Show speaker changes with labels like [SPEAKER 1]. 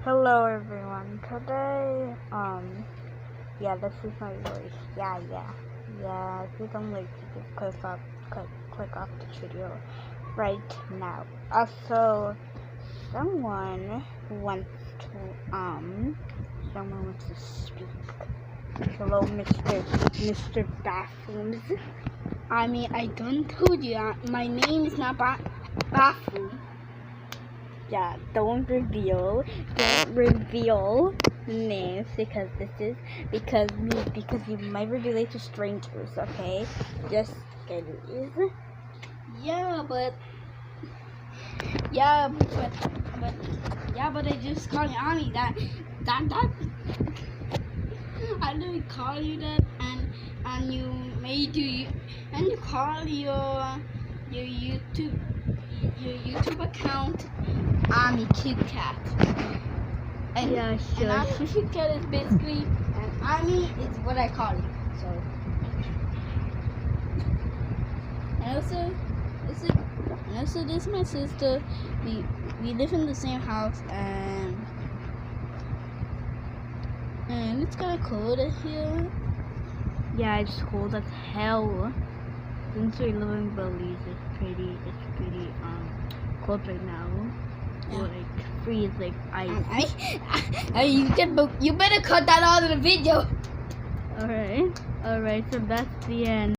[SPEAKER 1] Hello everyone. Today, yeah, this is my voice. Yeah. If you don't like it, just click off the video right now. Also, someone wants to speak. Hello, Mr. Bathrooms. I mean, I don't told you, my name is not Bathroom. Yeah, don't reveal names because you might reveal it to strangers, okay? Just kidding. But I just called you Ani. That I didn't call you that, and you call your YouTube account Ami Kit Kat. And, yeah, sure. And Ami Kit Kat is basically, and Ami is what I call it. So, and also this is my sister. We live in the same house, and it's kind of cold here. Yeah, it's cold as hell. Since we live in Belize, it's pretty cold right now. Yeah. Like freezing ice. You better cut that out of the video. Alright, so that's the end.